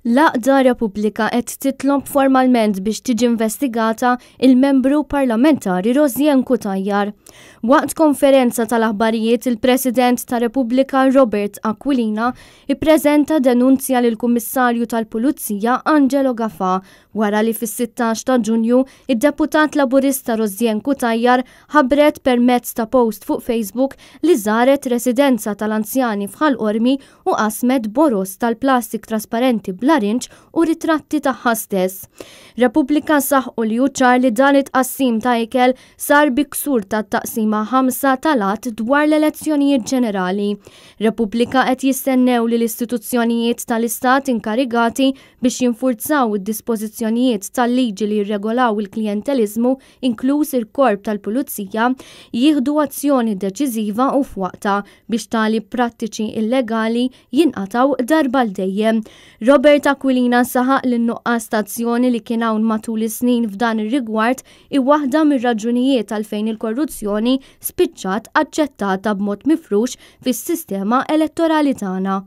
L-Aqda Repubblika qed titlob formalment biex tiġi investigata il-membru parlamentari Rosien Cutajar. Waqt konferenza tal-aħbarijiet il-President ta' Repubblika Robert Aquilina ippreżenta denunzja lil kummissarju tal-Pulizija Angelo Gafà wara li fis-16 ta' Ġunju id-deputat Laburista Rosien Cutajar ħabbret permezz ta' post fuq Facebook li żaret residenza tal-anzjani f'Ħalqormi u qasmet boros tal-plastik trasparenti bl-arinċ u ritratti tagħha stess. Repubblika saħħu li ċar li dan it-qassim ta' ikel sar biksur tat-taqsima 5 tal-att dwar l-elezzjonijiet ġenerali. Repubblika qed jistennew li l-istituzzjonijiet tal-Istat inkarigati biex jinfurzaw id-dispożizzjonijiet tal-liġi li jirregolaw il-klijenteliżmu inkluż il-Korp tal-Pulizija jieħdu azzjoni deċiżiva u f'waqta biex tali prattiċi illegali jinqataw darba l-dejjem. Robert Aquilina saħaq li n-nuqqas ta' azzjoni li kien hawn matul is-snin f'dan ir-rigward hi waħda mir-raġunijiet għalfejn il-korruzzjoni spiċċat aċċettata b'mod mifrux fis-sistema elettorali tagħna.